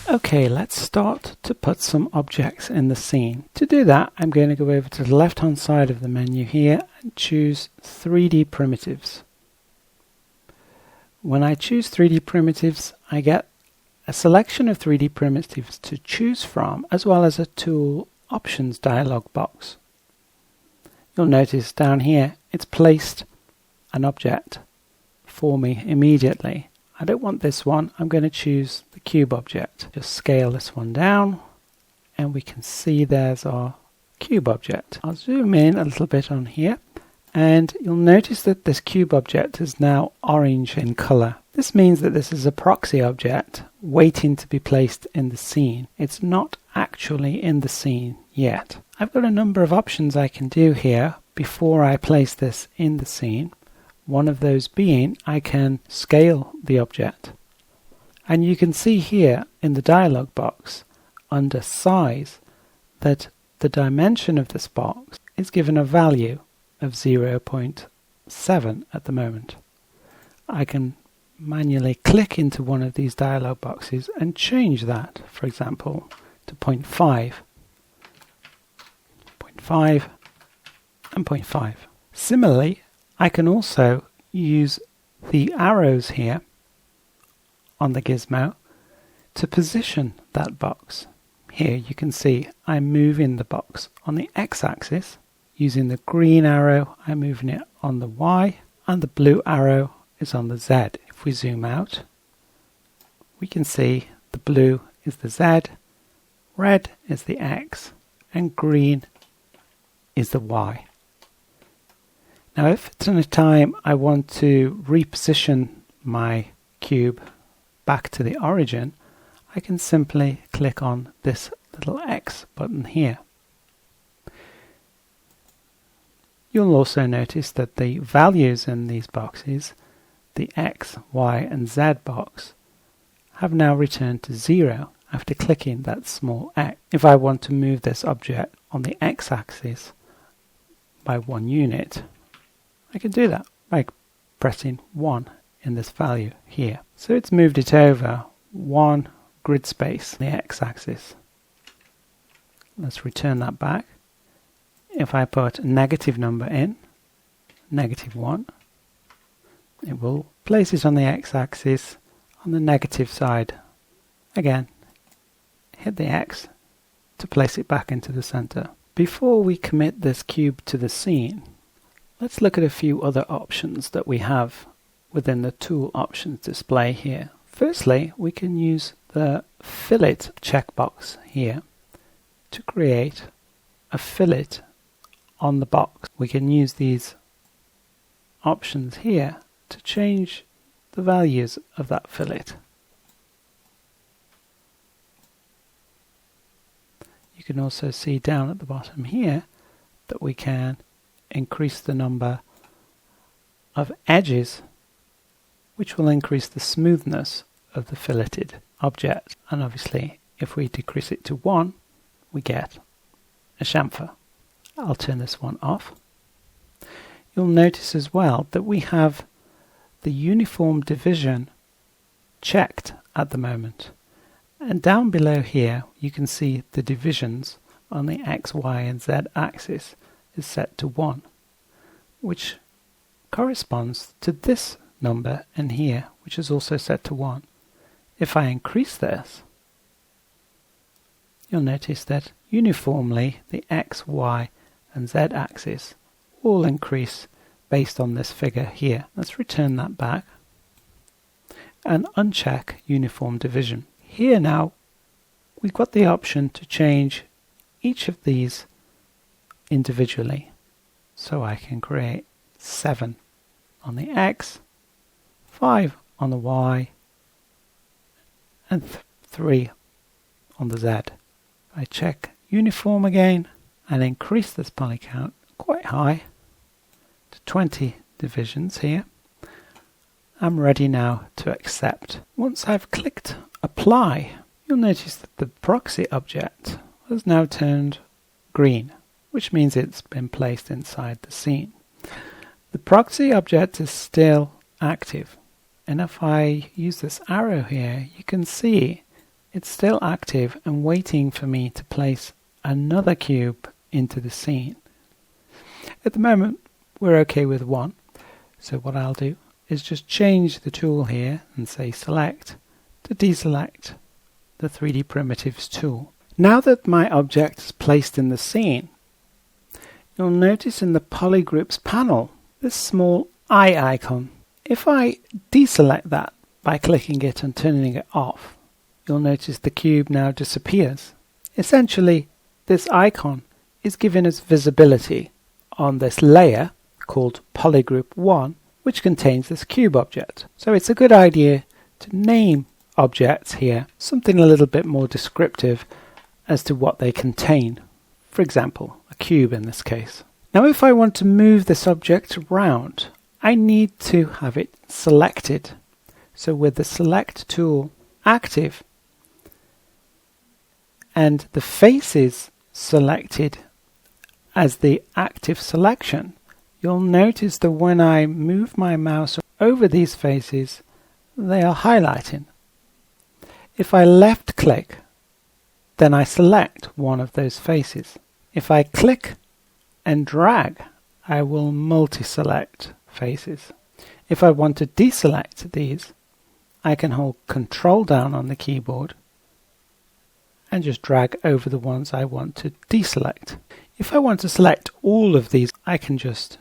Okay, let's start to put some objects in the scene. To do that, I'm going to go over to the left-hand side of the menu here and choose 3D Primitives. When I choose 3D Primitives, I get a selection of 3D primitives to choose from, as well as a Tool Options dialog box. You'll notice down here it's placed an object for me immediately. I don't want this one, I'm going to choose the cube object. Just scale this one down and we can see there's our cube object. I'll zoom in a little bit on here and you'll notice that this cube object is now orange in color. This means that this is a proxy object waiting to be placed in the scene. It's not actually in the scene yet. I've got a number of options I can do here before I place this in the scene. One of those being I can scale the object. And you can see here in the dialog box under size that the dimension of this box is given a value of 0.7 at the moment. I can manually click into one of these dialog boxes and change that, for example, to 0.5, 0.5 and 0.5. Similarly, I can also use the arrows here on the gizmo to position that box. Here you can see I'm moving the box on the x-axis. Using the green arrow, I'm moving it on the y, and the blue arrow is on the z. If we zoom out, we can see the blue is the z, red is the x, and green is the y. Now if at any time I want to reposition my cube back to the origin, I can simply click on this little X button here. You'll also notice that the values in these boxes, the X, Y and Z box, have now returned to 0 after clicking that small X. If I want to move this object on the X-axis by 1 unit, I can do that by pressing 1 in this value here. So it's moved it over 1 grid space on the X-axis. Let's return that back. If I put a negative number in, -1, it will place it on the X-axis on the negative side. Again, hit the X to place it back into the center. Before we commit this cube to the scene, let's look at a few other options that we have within the Tool Options display here. Firstly, we can use the Fillet checkbox here to create a fillet on the box. We can use these options here to change the values of that fillet. You can also see down at the bottom here that we can increase the number of edges, which will increase the smoothness of the filleted object. And obviously, if we decrease it to 1, we get a chamfer. I'll turn this one off. You'll notice as well that we have the uniform division checked at the moment. And down below here, you can see the divisions on the X, Y, and Z axis is set to 1, which corresponds to this number in here, which is also set to 1. If I increase this, you'll notice that uniformly the X, Y, and Z axis all increase based on this figure here. Let's return that back and uncheck uniform division. Here now we've got the option to change each of these individually. So I can create 7 on the X, 5 on the Y, and 3 on the Z. I check uniform again and increase this poly count quite high to 20 divisions here. I'm ready now to accept. Once I've clicked apply, you'll notice that the proxy object has now turned green, which means it's been placed inside the scene. The proxy object is still active, and if I use this arrow here, you can see it's still active and waiting for me to place another cube into the scene. At the moment, we're okay with one. So what I'll do is just change the tool here and say select to deselect the 3D primitives tool. Now that my object is placed in the scene, you'll notice in the polygroups panel this small eye icon. If I deselect that by clicking it and turning it off, you'll notice the cube now disappears. Essentially, this icon is giving us visibility on this layer called polygroup 1, which contains this cube object. So it's a good idea to name objects here something a little bit more descriptive as to what they contain. For example, a cube in this case. Now if I want to move this object around, I need to have it selected. So with the select tool active and the faces selected as the active selection, you'll notice that when I move my mouse over these faces, they are highlighting. If I left click, then I select one of those faces. If I click and drag, I will multi-select faces. If I want to deselect these, I can hold Control down on the keyboard and just drag over the ones I want to deselect. If I want to select all of these, I can just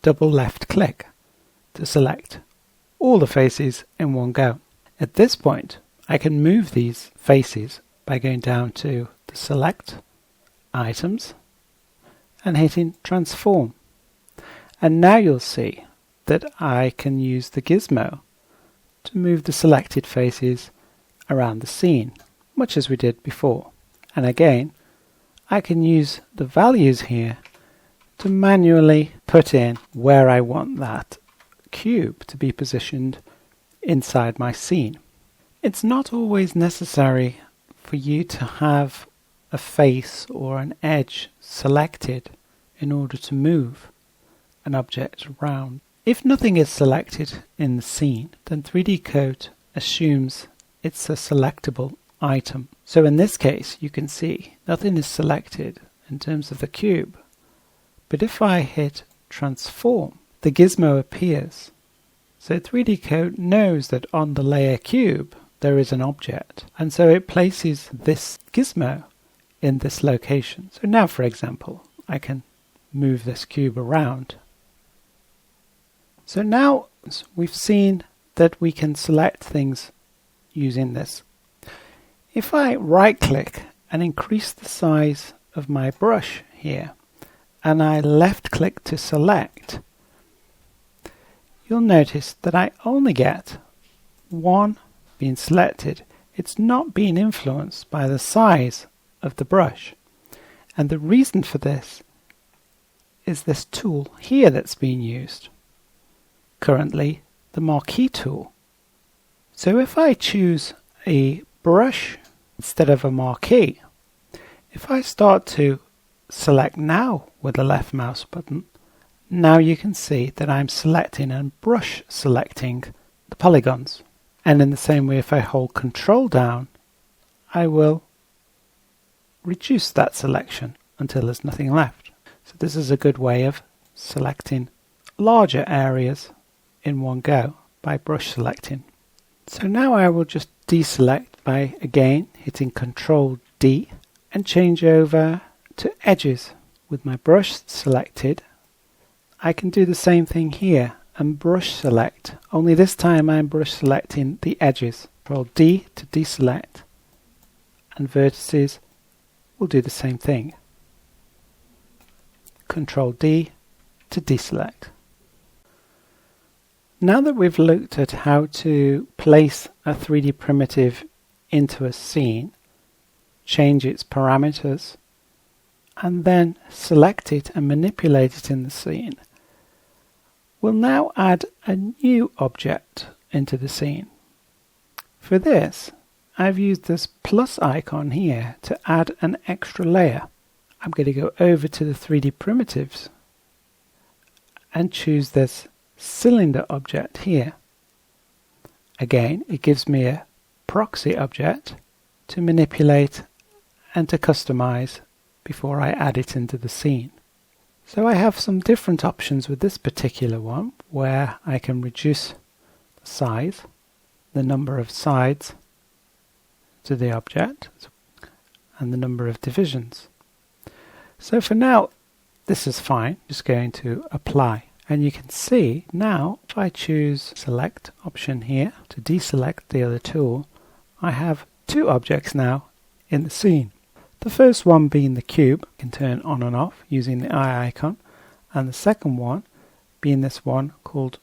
double left click to select all the faces in one go. At this point, I can move these faces by going down to the select items and hitting transform. And now you'll see that I can use the gizmo to move the selected faces around the scene, much as we did before. And again, I can use the values here to manually put in where I want that cube to be positioned inside my scene. It's not always necessary for you to have a face or an edge selected in order to move an object around. If nothing is selected in the scene, then 3DCoat assumes it's a selectable item. So in this case, you can see nothing is selected in terms of the cube. But if I hit transform, the gizmo appears. So 3DCoat knows that on the layer cube there is an object, and so it places this gizmo in this location. So now, for example, I can move this cube around. So now we've seen that we can select things using this. If I right click and increase the size of my brush here, and I left click to select, you'll notice that I only get one being selected. It's not being influenced by the size of the brush. And the reason for this is this tool here that's being used. Currently, the marquee tool. So if I choose a brush instead of a marquee, if I start to select now with the left mouse button, now you can see that I'm selecting and brush selecting the polygons. And in the same way, if I hold Control down, I will reduce that selection until there's nothing left. So this is a good way of selecting larger areas in one go by brush selecting. So now I will just deselect by again hitting Control D and change over to edges. With my brush selected, I can do the same thing here and brush select, only this time I'm brush selecting the edges. Control D to deselect, and vertices will do the same thing. Control D to deselect. Now that we've looked at how to place a 3D primitive into a scene, change its parameters, and then select it and manipulate it in the scene, we'll now add a new object into the scene. For this, I've used this plus icon here to add an extra layer. I'm going to go over to the 3D primitives and choose this cylinder object here. Again, it gives me a proxy object to manipulate and to customize before I add it into the scene. So I have some different options with this particular one where I can reduce the size, the number of sides to the object, and the number of divisions. So for now, this is fine. Just going to apply. And you can see now, if I choose select option here to deselect the other tool, I have two objects now in the scene. The first one being the cube, can turn on and off using the eye icon, and the second one being this one called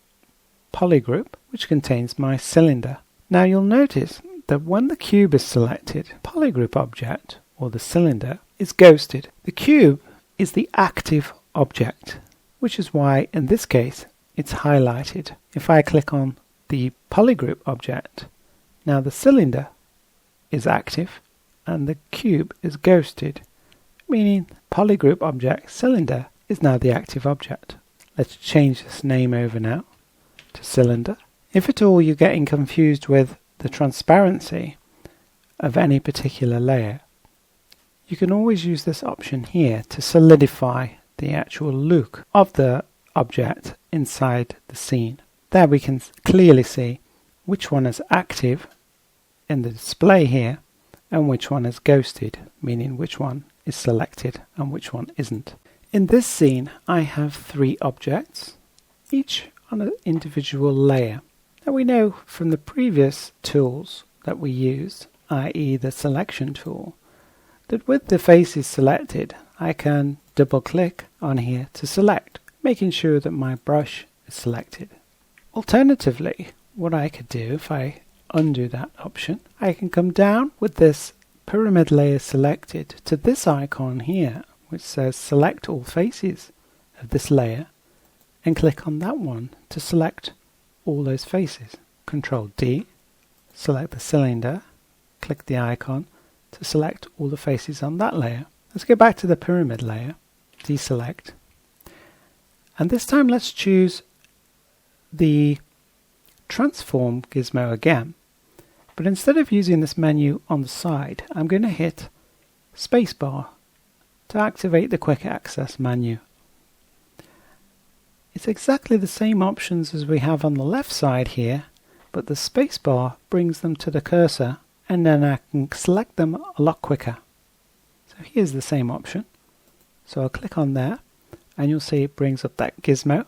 polygroup, which contains my cylinder. Now you'll notice that when the cube is selected, polygroup object, or the cylinder, is ghosted. The cube is the active object, which is why in this case it's highlighted. If I click on the polygroup object, now the cylinder is active and the cube is ghosted, meaning polygroup object cylinder is now the active object. Let's change this name over now to cylinder. If at all you're getting confused with the transparency of any particular layer, you can always use this option here to solidify the actual look of the object inside the scene. There we can clearly see which one is active in the display here and which one is ghosted, meaning which one is selected and which one isn't. In this scene I have three objects, each on an individual layer. Now we know from the previous tools that we used, i.e. the selection tool, that with the faces selected I can double click on here to select, making sure that my brush is selected. Alternatively, what I could do if I undo that option, I can come down with this pyramid layer selected to this icon here which says select all faces of this layer and click on that one to select all those faces. Control D, select the cylinder, click the icon to select all the faces on that layer. Let's go back to the pyramid layer, deselect, and this time let's choose the transform gizmo again, but instead of using this menu on the side, I'm going to hit spacebar to activate the quick access menu. It's exactly the same options as we have on the left side here, but the spacebar brings them to the cursor and then I can select them a lot quicker. So here's the same option. So I'll click on there and you'll see it brings up that gizmo,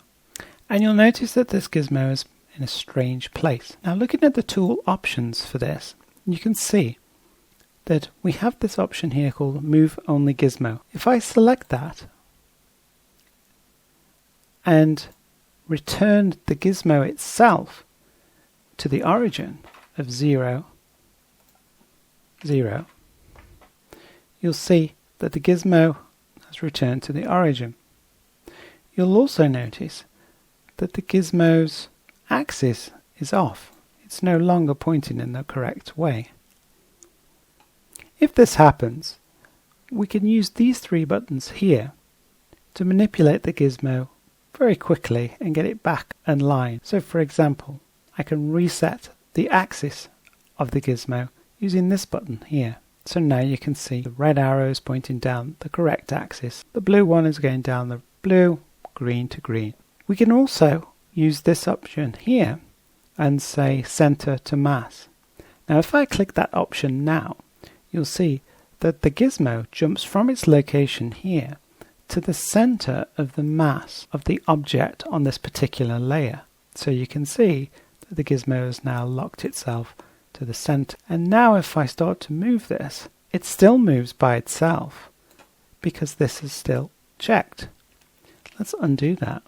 and you'll notice that this gizmo is in a strange place. Now looking at the tool options for this, you can see that we have this option here called Move Only Gizmo. If I select that and return the gizmo itself to the origin of 0, 0, you'll see that the gizmo has returned to the origin. You'll also notice that the gizmo's axis is off. It's no longer pointing in the correct way. If this happens, we can use these three buttons here to manipulate the gizmo very quickly and get it back in line. So for example, I can reset the axis of the gizmo using this button here. So now you can see the red arrows pointing down the correct axis. The blue one is going down the blue, green to green. We can also use this option here and say center to mass. Now if I click that option now, you'll see that the gizmo jumps from its location here to the center of the mass of the object on this particular layer. So you can see that the gizmo has now locked itself to the center. And now if I start to move this, it still moves by itself because this is still checked. Let's undo that.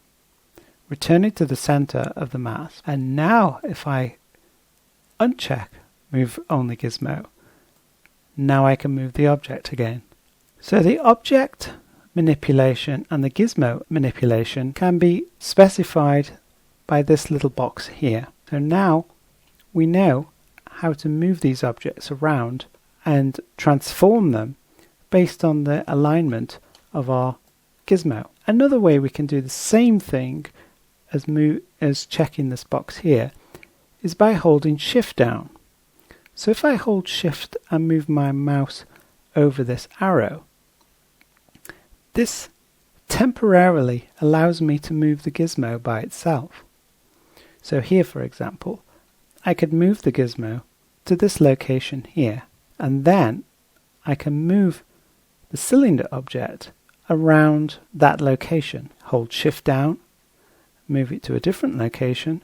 Return it to the center of the mass. And now if I uncheck Move Only Gizmo, now I can move the object again. So the object manipulation and the gizmo manipulation can be specified by this little box here. So now we know how to move these objects around and transform them based on the alignment of our gizmo. Another way we can do the same thing as checking this box here is by holding Shift down. So if I hold Shift and move my mouse over this arrow, this temporarily allows me to move the gizmo by itself. So here, for example, I could move the gizmo to this location here, and then I can move the cylinder object around that location. Hold Shift down, move it to a different location,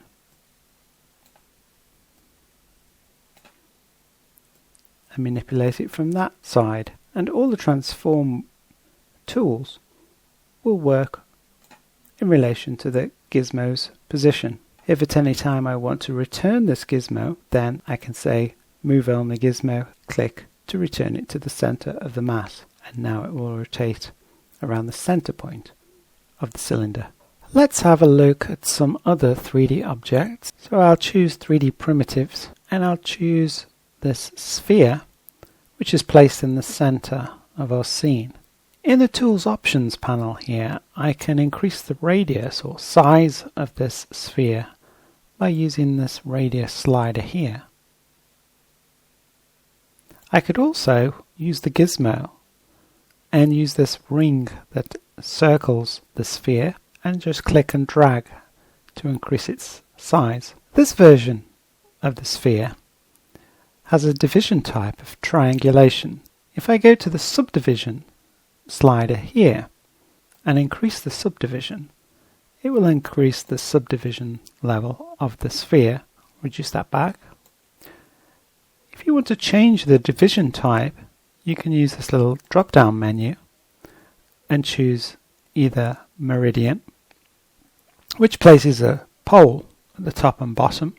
and manipulate it from that side. And all the transform tools will work in relation to the gizmo's position. If at any time I want to return this gizmo, then I can say move only gizmo, click to return it to the center of the mat, and now it will rotate around the center point of the cylinder. Let's have a look at some other 3D objects. So I'll choose 3D primitives, and I'll choose this sphere, which is placed in the center of our scene. In the Tools Options panel here, I can increase the radius or size of this sphere by using this radius slider here. I could also use the gizmo and use this ring that circles the sphere and just click and drag to increase its size. This version of the sphere has a division type of triangulation. If I go to the subdivision slider here and increase the subdivision, it will increase the subdivision level of the sphere. Reduce that back. If you want to change the division type, you can use this little drop down menu and choose either meridian, which places a pole at the top and bottom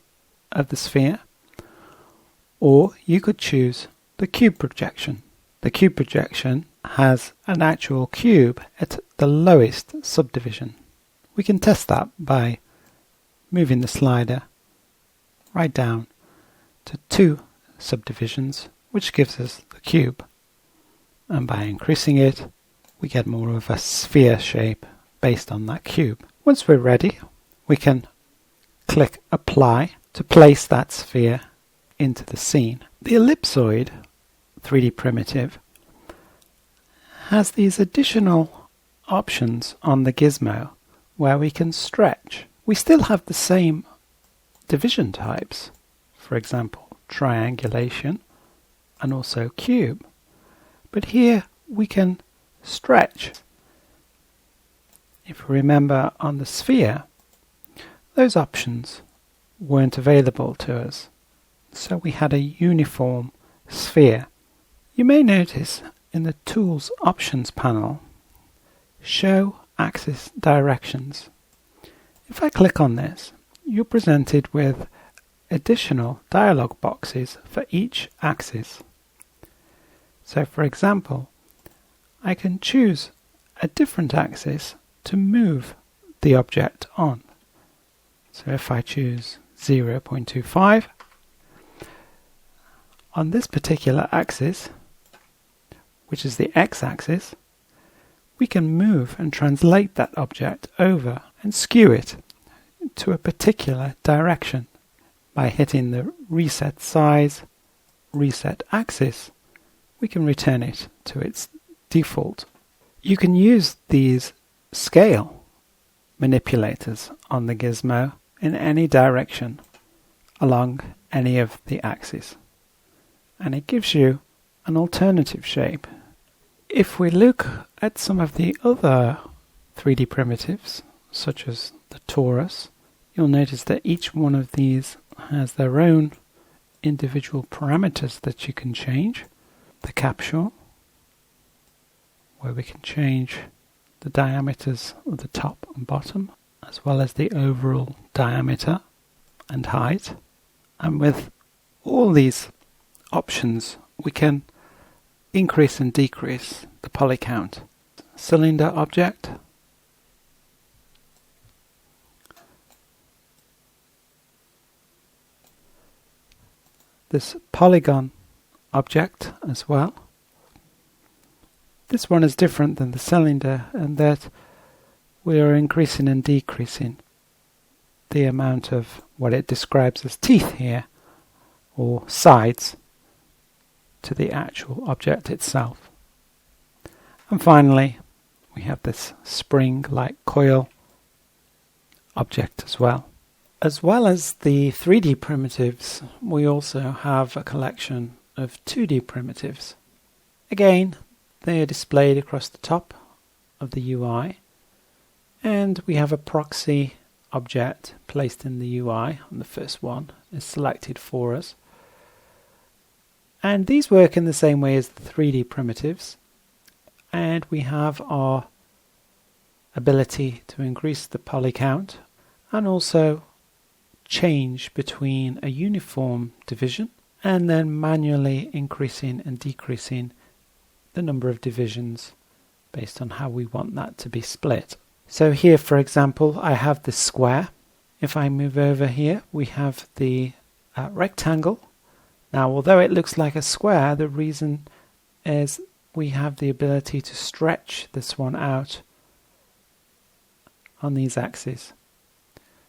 of the sphere, or you could choose the cube projection. The cube projection has an actual cube at the lowest subdivision. We can test that by moving the slider right down to 2 subdivisions, which gives us the cube. And by increasing it, we get more of a sphere shape based on that cube. Once we're ready, we can click Apply to place that sphere into the scene. The ellipsoid 3D primitive has these additional options on the gizmo where we can stretch. We still have the same division types, for example triangulation and also cube, but here we can stretch. If we remember, on the sphere those options weren't available to us, so we had a uniform sphere. You may notice in the Tools Options panel, Show Axis Directions. If I click on this, you're presented with additional dialog boxes for each axis. So for example, I can choose a different axis to move the object on. So if I choose 0.25, on this particular axis, which is the x-axis, we can move and translate that object over and skew it to a particular direction. By hitting the Reset Size, Reset Axis, we can return it to its default. You can use these scale manipulators on the gizmo in any direction along any of the axes, and it gives you an alternative shape. If we look at some of the other 3D primitives, such as the torus, you'll notice that each one of these has their own individual parameters that you can change. The capsule, where we can change the diameters of the top and bottom, as well as the overall diameter and height. And with all these options, we can increase and decrease the poly count. Cylinder object, this polygon object as well. This one is different than the cylinder in that we are increasing and decreasing the amount of what it describes as teeth here, or sides, to the actual object itself. And finally, we have this spring-like coil object as well. As well as the 3D primitives, we also have a collection of 2D primitives. Again, they are displayed across the top of the UI, and we have a proxy object placed in the UI, and the first one is selected for us. And these work in the same way as the 3D primitives, and we have our ability to increase the poly count and also change between a uniform division and then manually increasing and decreasing the number of divisions based on how we want that to be split. So here, for example, I have this square. If I move over here, we have the rectangle. Now, although it looks like a square, the reason is we have the ability to stretch this one out on these axes.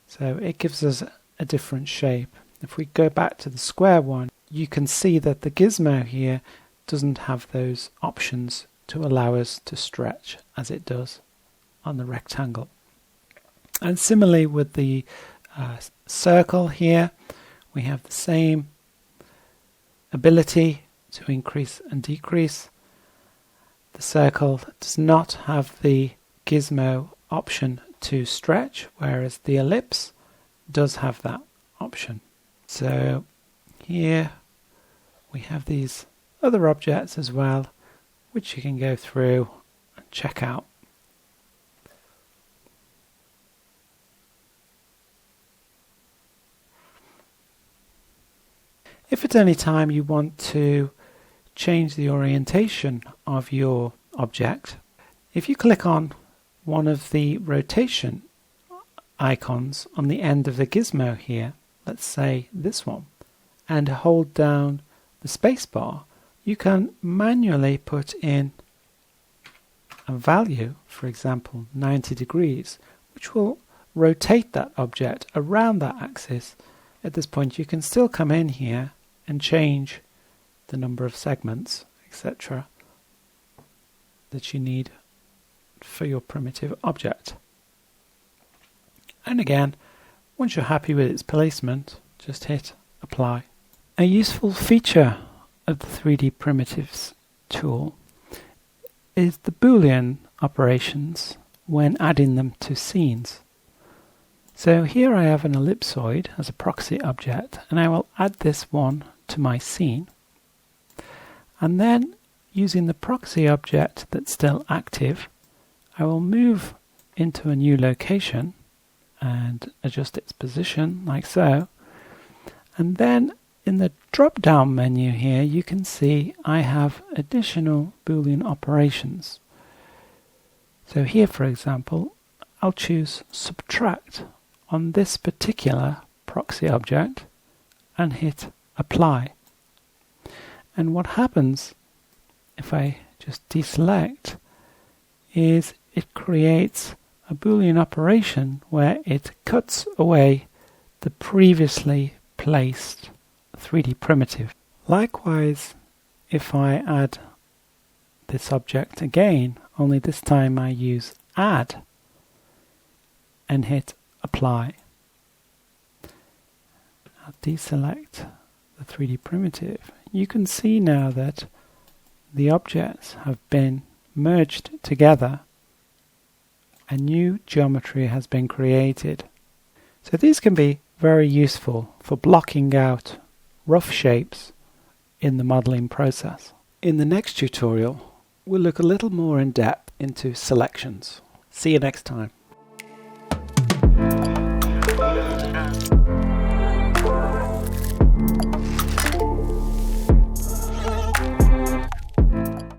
So it gives us a different shape. If we go back to the square one, you can see that the gizmo here doesn't have those options to allow us to stretch as it does on the rectangle. And similarly with the circle here, we have the same ability to increase and decrease. The circle does not have the gizmo option to stretch, whereas the ellipse does have that option. So here we have these other objects as well, which you can go through and check out. If at any time you want to change the orientation of your object, if you click on one of the rotation icons on the end of the gizmo here, let's say this one, and hold down the space bar, you can manually put in a value, for example 90 degrees, which will rotate that object around that axis. At this point you can still come in here and change the number of segments, etc., that you need for your primitive object. And again, once you're happy with its placement, just hit apply. A useful feature of the 3D primitives tool is the Boolean operations when adding them to scenes. So here I have an ellipsoid as a proxy object, and I will add this one to my scene, and then using the proxy object that's still active, I will move into a new location and adjust its position like so, and then in the drop down menu here you can see I have additional Boolean operations. So here, for example, I'll choose subtract on this particular proxy object and hit apply. And what happens if I just deselect is it creates a Boolean operation where it cuts away the previously placed 3D primitive. Likewise, if I add this object again, only this time I use add and hit apply. I'll deselect the 3D primitive. You can see now that the objects have been merged together. A new geometry has been created. So these can be very useful for blocking out rough shapes in the modeling process. In the next tutorial, we'll look a little more in depth into selections. See you next time.